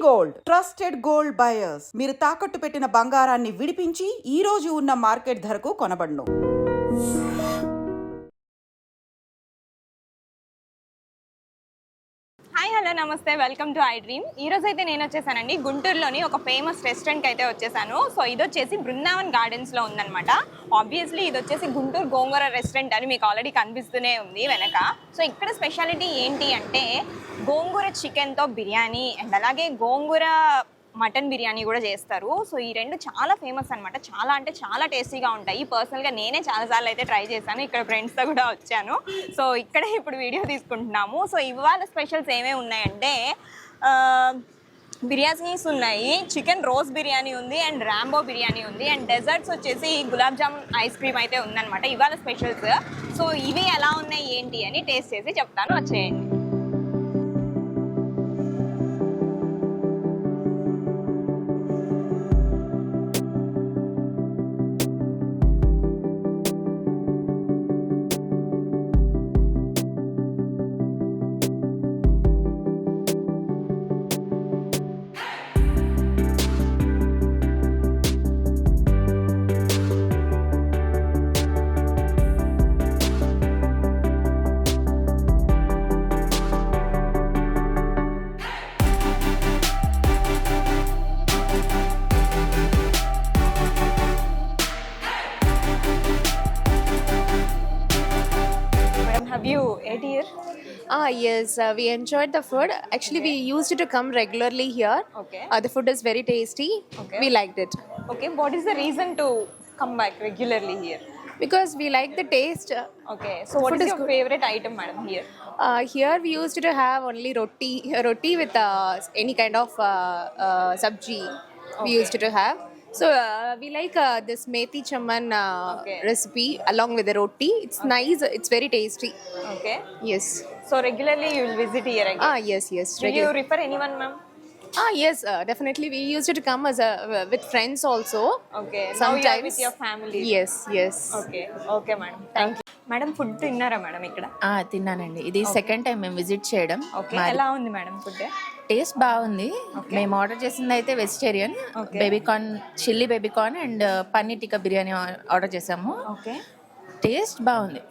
Gold trusted gold buyers. మీరు తాకట్టు పెట్టిన బంగారాన్ని విడిపించి ఈ రోజు ఉన్న మార్కెట్ ధరకు కొనబడును. హాయ్ హలో నమస్తే, వెల్కమ్ టు ఐ డ్రీమ్. ఈ రోజు అయితే నేను వచ్చేసానండి గుంటూరులోని ఒక ఫేమస్ రెస్టారెంట్కి అయితే వచ్చేసాను. సో ఇది వచ్చేసి బృందావన్ గార్డెన్స్లో ఉందన్నమాట. ఆబ్వియస్లీ ఇది వచ్చేసి గుంటూరు గోంగూర రెస్టారెంట్ అని మీకు ఆల్రెడీ కనిపిస్తూనే ఉంది వెనక. సో ఇక్కడ స్పెషాలిటీ ఏంటి అంటే గోంగూర చికెన్తో బిర్యానీ అండ్ అలాగే గోంగూర మటన్ బిర్యానీ కూడా చేస్తారు. సో ఈ రెండు చాలా ఫేమస్ అనమాట. చాలా అంటే చాలా టేస్టీగా ఉంటాయి. పర్సనల్గా నేనే చాలాసార్లు అయితే ట్రై చేశాను. ఇక్కడ ఫ్రెండ్స్తో కూడా వచ్చాను. సో ఇక్కడే ఇప్పుడు వీడియో తీసుకుంటున్నాము. సో ఇవాళ స్పెషల్స్ ఏమేమి ఉన్నాయంటే బిర్యానీస్ ఉన్నాయి, చికెన్ రోజ్ బిర్యానీ ఉంది అండ్ రాంబో బిర్యానీ ఉంది అండ్ డెజర్ట్స్ వచ్చేసి గులాబ్ జామున్ ఐస్ క్రీమ్ అయితే ఉందన్నమాట ఇవాళ స్పెషల్స్. సో ఇవి ఎలా ఉన్నాయి ఏంటి అని టేస్ట్ చేసి చెప్తాను, వచ్చేయండి. Have you ate here? Yes, we enjoyed the food. Actually, we used to come regularly here. Okay. The food is very tasty. Okay. We liked it. Okay, what is the reason to come back regularly here? Because we like the taste. Okay, so what Food is is your good. favorite item, madam, here? Here we used to have only roti with any kind of sabji. We used to have. So we like this methi chaman Okay. recipe along with the roti. It's nice. It's very tasty. Okay, Yes. so regularly you will visit here again. Yes. Will you refer anyone, ma'am? Yes, definitely. We used to come as with friends also. Okay, now you are Sometimes with your family. Yes. Okay, madam. Thank you. Madam food తిన్నారా madam ఇక్కడ? తిన్నానండి. ఇది second time మేము visit చేయడం. Okay, ఎలా ఉంది madam food? Taste బాగుంది. మేము ఆర్డర్ చేసింది అయితే vegetarian, baby corn chilli baby corn and paneer tikka biryani order చేసాము. ఓకే, టేస్ట్ బాగుంది.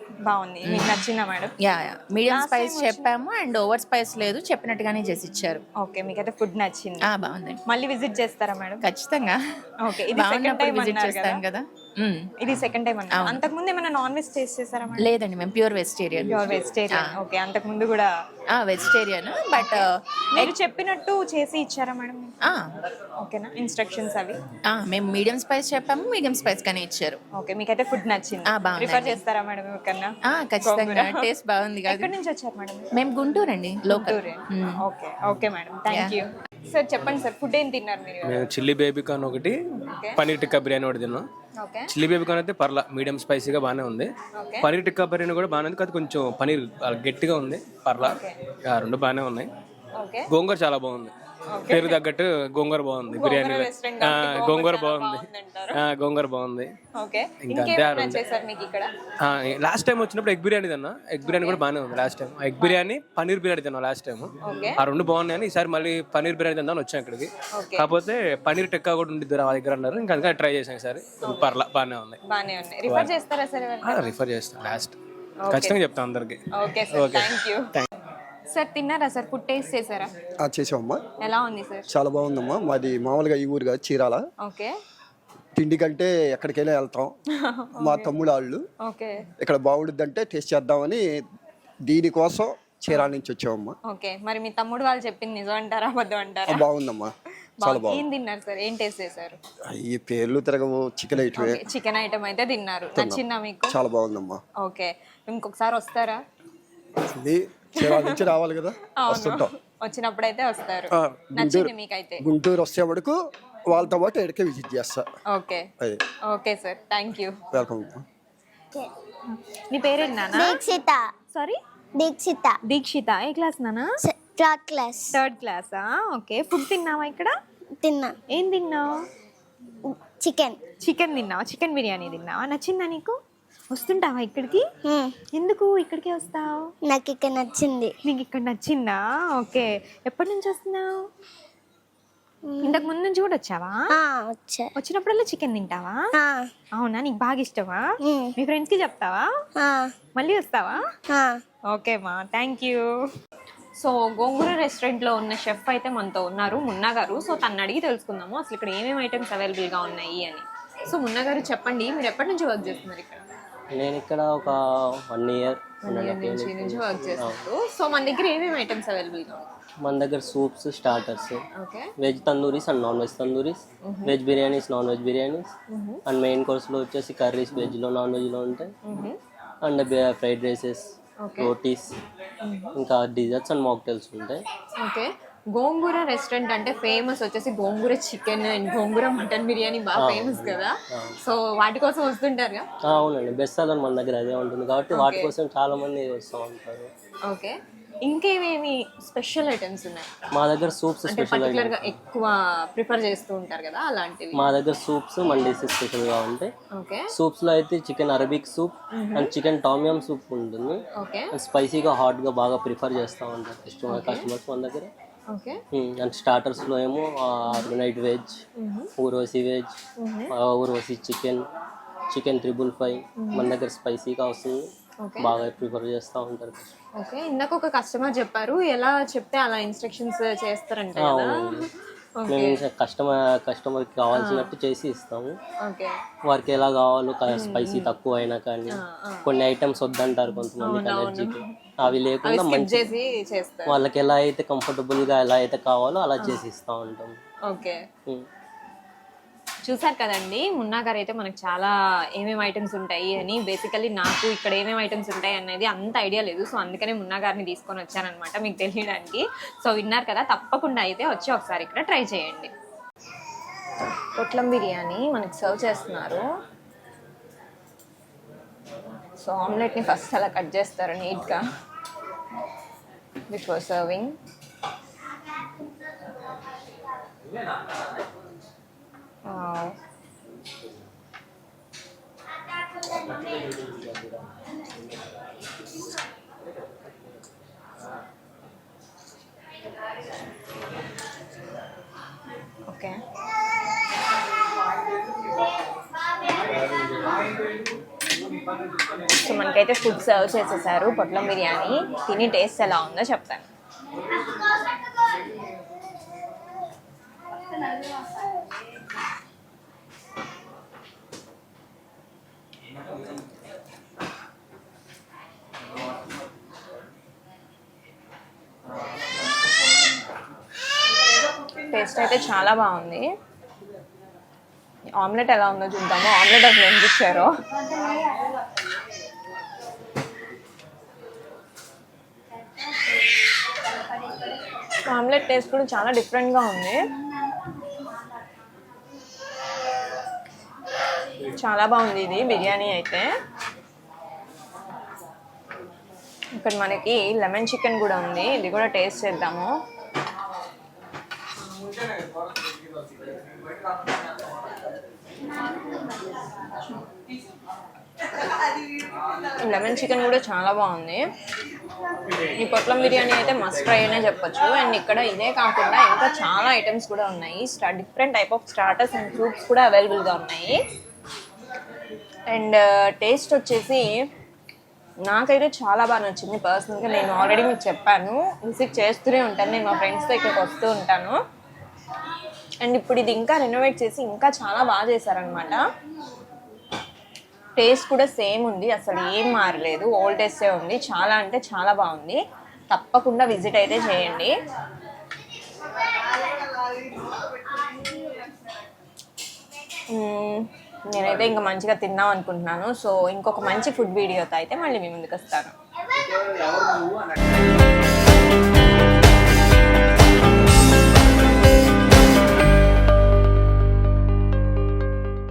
మీకు నచ్చిందా మేడం? యా మీడియం స్పైస్ చెప్పాము అండ్ ఓవర్ స్పైస్ లేదు, చెప్పినట్టుగానే చేసి ఇచ్చారు. ఓకే, మీకైతే ఫుడ్ నచ్చింది. బాగుంది. మళ్ళీ విజిట్ చేస్తారా మేడం? ఖచ్చితంగా. ఓకే, ఇది సెకండ్ టైం విజిట్ చేస్తాం కదా. ఇది సెకండ్ టైం అన్నా. అంతకు ముందు ఏమైనా నాన్ వెజ్ టేస్ట్ చేస్తారా మేడం? లేదండి, మేము pure vegetarian. Pure vegetarian. Okay, అంతకు ముందు కూడా వెజిటేరియన్. బట్ మీరు చెప్పినట్టు చేసి ఇచ్చారా మేడం? ఓకేనా, ఇన్స్ట్రక్షన్స్ అవి? మేము మీడియం స్పైస్ చెప్పాము, మీడియం స్పైస్ గానే ఇచ్చారు. ఓకే, మీకైతే ఫుడ్ నచ్చింది. బాగుంది. రిఫర్ చేస్తారా మేడం ఎవరికన్నా? ఖచ్చితంగా. టేస్ట్ బాగుంది కదా. ఎక్కడి నుంచి వచ్చారు మేడం? మేము గుంటూరు అండి, local. Okay madam, thank you. Sir చెప్పండి సార్, ఫుడ్ ఏం తిన్నారు మీరు? మేము చిల్లీ బేబీకార్న్ ఒకటి, పన్నీర్ టిక్కా బిర్యానీ ఒకటి తిన్నాం. చిల్లీ బేబీకార్న్ అయితే పర్లా మీడియం స్పైసీగా బాగానే ఉంది. పన్నీర్ టిక్కా బిర్యానీ కూడా బాగానే ఉంది, కాదు కొంచెం పన్నీర్ గట్టిగా ఉంది, పర్లా. రెండు బాగానే ఉన్నాయి. గోంగూర చాలా బాగుంది, పేరు తగ్గట్టు గోంగూర బాగుంది. బిర్యానీ గోంగూర బాగుంది, గోంగూర బాగుంది. లాస్ట్ టైం వచ్చినప్పుడు ఎగ్ బిర్యానీ తిన్నా, ఎగ్ బిర్యానీ కూడా బాగానే ఉంది. Last time egg biryani, paneer biryani తిన్నాం లాస్ట్ టైం. ఆ రెండు బాగున్నాయని ఈసారి మళ్ళీ పన్నీర్ బిర్యానీ తిందామని వచ్చాం ఇక్కడికి. కాకపోతే పన్నీర్ టిక్కా కూడా ఉండిద్ది మా దగ్గర అన్నారు, ఇంకా అందుకని ట్రై చేసాం ఈసారి. పర్లా బాగానే ఉంది. రిఫర్ చేస్తాం లాస్ట్, ఖచ్చితంగా చెప్తాం అందరికి. సార్ తిన్నారా సార్? ఫుడ్ టేస్ట్ చేశారా? చేసామమ్మా. ఎలా ఉంది సార్? చాలా బాగుందమ్మా. మాది మామూలుగా ఈ ఊరుగా చీరాల. ఓకే, తిండి కంటే ఎక్కడికైనా వెళ్తాం. మా తమ్ముడు వాళ్ళు ఇక్కడ బాగుంటుంది అంటే టేస్ట్ చేద్దామని దీనికోసం చీరాల నుంచి వచ్చామమ్మా. ఓకే, మరి మీ తమ్ముడు వాళ్ళు చెప్పింది నిజం అంటారా అబద్ధం అంటారా? బాగుందమ్మా, చాలా బాగుంది. ఏం తిన్నారు సార్? ఏం టేస్ట్ చేశారు? ఈ పేర్లు తిరగవు. Chicken item. చికెన్ ఐటమ్ అయితే తిన్నారు. నచ్చిందా మీకు? చాలా బాగుందమ్మా. ఓకే, ఇంకొకసారి వస్తారా? చీరాల నుంచి రావాలి కదా, వస్తుంటాం. వచ్చినప్పుడు అయితే వస్తారు. నచ్చింది మీకైతే? గుంటూరు వచ్చే వరకు వాళ్ళతో పాటు ఎక్కడికే విజిట్ చేస్తా. Okay, okay sir, thank you. Welcome. నీ పేరేంటి నాన్న? దీక్షిత. సారీ, దీక్షిత. ఏ క్లాస్ నాన్న? థర్డ్ క్లాసా? ఓకే, ఫుడ్ తిన్నావా ఇక్కడ? తిన్నా. ఏం తిన్నావు? చికెన్ తిన్నావా? చికెన్ బిర్యానీ తిన్నావా? నచ్చిందా నీకు? వస్తుంటావా ఇక్కడికి? ఎందుకు ఇక్కడికే వస్తావు? నాకు ఇక్కడ నచ్చింది. నీకు ఇక్కడ నచ్చిందా? ఓకే, ఎప్పటి నుంచి వస్తున్నావు? కూడా వచ్చావా? వచ్చా. వచ్చినప్పుడల్లా చికెన్ తింటావా? అవునా, నీకు బాగా ఇష్టమా? మీ ఫ్రెండ్స్ కి చెప్తావా? మళ్ళీ వస్తావా? ఓకే మా, థ్యాంక్ యూ. సో గోంగూర రెస్టారెంట్లో ఉన్న షెఫ్ అయితే మనతో ఉన్నారు, మున్నా గారు. సో తను అడిగి తెలుసుకుందాము అసలు ఇక్కడ ఏమేమి ఐటమ్స్ అవైలబుల్గా ఉన్నాయి అని. సో మున్నా గారు చెప్పండి, మీరు ఎప్పటి నుంచి వర్క్ చేస్తున్నారు ఇక్కడ? నేను ఇక్కడ ఒక 1 ఇయర్ నుంచి వర్క్ చేస్తున్నారు. సో మన దగ్గర ఏమేమి ఐటమ్స్ అవైలబుల్గా ఉన్నాయి? మన దగ్గర soups, starters, okay, veg tandooris and non veg tandooris, veg biryanis, non veg biryanis, and main కోర్స్లో వచ్చేసి కర్రీస్ వెజ్లో నాన్ వెజ్లో ఉంటాయి, అండ్ ఫ్రైడ్ రైసెస్, రోటీస్, ఇంకా డిజర్ట్స్ అండ్ మాక్టైల్స్ ఉంటాయి. ఓకే, గోంగూర రెస్టారెంట్ అంటే ఫేమస్ వచ్చేసి Gongura chicken and Gongura mutton biryani బాగా ఫేమస్ కదా. సో వాటి కోసం వస్తుంటారుగా? అవునండి, బెస్ట్ సెల్లర్ మన దగ్గర అదే ఉంటుంది కాబట్టి వాటి కోసం చాలా మంది వస్తూ ఉంటారు. ఓకే, ఇంకేమేమి స్పెషల్ ఐటమ్స్ ఉన్నాయి? మా దగ్గర సూప్స్ స్పెషల్, పర్టికులర్ గా ఎక్కువ ప్రిఫర్ చేస్తూ ఉంటారు కదా అలాంటివి. మా దగ్గర సూప్స్ మండీస్ స్పెషల్ గా ఉంటాయి. ఓకే, సూప్స్ లో అయితే chicken Arabic soup and chicken tom yum soup ఉంటుంది. ఓకే, స్పైసీగా హాట్ గా బాగా ప్రిఫర్ చేస్తూ ఉంటారు కస్టమర్స్ మన దగ్గర. ఓకే, అండ్ స్టార్టర్స్ లో ఏమో ఆర్గనైట్ veg, Urvashi veg, Urvashi chicken, chicken 555 మన దగ్గర స్పైసీగా వస్తుంది, బాగా ప్రిఫర్ చేస్తూ ఉంటారు. ఓకే, ఇందాక ఒక కస్టమర్ చెప్పారు ఎలా చెప్తే అలా ఇన్స్ట్రక్షన్స్ చేస్తారంట కదా. మేము కస్టమర్కి కావాల్సినట్టు చేసి ఇస్తాము. ఓకే, వారికి ఎలా కావాలో స్పైసీ తక్కువ అయినా కానీ కొన్ని ఐటమ్స్ వద్దంటారు కొంతమంది అలర్జీకి, అవి లేకుండా మంచి చేసి చేస్తారు. వాళ్ళకి ఎలా అయితే కంఫర్టబుల్ గా ఎలా అయితే కావాలో అలా చేసి ఇస్తూ ఉంటాం. ఓకే, చూసారు కదండి, మున్నా గారు అయితే మనకు చాలా ఏమేమి ఐటమ్స్ ఉంటాయి అని. బేసికలీ నాకు ఇక్కడ ఏమేమి ఐటమ్స్ ఉంటాయి అనేది అంత ఐడియా లేదు. సో అందుకనే మున్నా గారిని తీసుకొని వచ్చానమాట మీకు తెలియడానికి. సో విన్నారు కదా, తప్పకుండా అయితే వచ్చి ఒకసారి ఇక్కడ ట్రై చేయండి. పొట్లం బిర్యానీ మనకి సర్వ్ చేస్తున్నారు. సో ఆమ్లెట్ని ఫస్ట్ అలా కట్ చేస్తారు నీట్గా బిఫోర్ సర్వింగ్. ఓకే, సో మనకైతే ఫుడ్ సర్వ్ చేసేసారు పొట్లం బిర్యానీ. తిని టేస్ట్ ఎలా ఉందో చెప్తాను. టేస్ట్ అయితే చాలా బాగుంది. ఆమ్లెట్ ఎలా ఉందో చూద్దాము. ఆమ్లెట్ అసలు ఎంత ఇచ్చారో. ఆమ్లెట్ టేస్ట్ కూడా చాలా డిఫరెంట్గా ఉంది. చాలా బాగుంది ఇది బిర్యానీ అయితే. ఇక్కడ మనకి లెమన్ చికెన్ కూడా ఉంది, ఇది కూడా టేస్ట్ చేద్దాము. లెమన్ చికెన్ కూడా చాలా బాగుంది. ఈ పొట్లం బిర్యానీ అయితే మస్ట్ ట్రై అనే చెప్పొచ్చు. అండ్ ఇక్కడ ఇదే కాకుండా ఇంకా చాలా ఐటమ్స్ కూడా ఉన్నాయి. Different type of starters and soups కూడా అవైలబుల్గా ఉన్నాయి. అండ్ టేస్ట్ వచ్చేసి నాకైతే చాలా బాగా నచ్చింది పర్సనల్గా. నేను ఆల్రెడీ మీకు చెప్పాను, విజిట్ చేస్తూనే ఉంటాను, నేను మా ఫ్రెండ్స్తో ఇక్కడికి వస్తూ ఉంటాను. అండ్ ఇప్పుడు ఇది ఇంకా రెనోవేట్ చేసి ఇంకా చాలా బాగా చేశారనమాట. టేస్ట్ కూడా సేమ్ ఉంది, అసలు ఏం మారలేదు, ఓల్డ్ టేస్టే ఉంది. చాలా అంటే చాలా బాగుంది. తప్పకుండా విజిట్ అయితే చేయండి. నేనైతే ఇంకా మంచిగా తిన్నాం అనుకుంటున్నాను. సో ఇంకొక మంచి ఫుడ్ వీడియోతో అయితే మళ్ళీ మీ ముందుకు వస్తాను.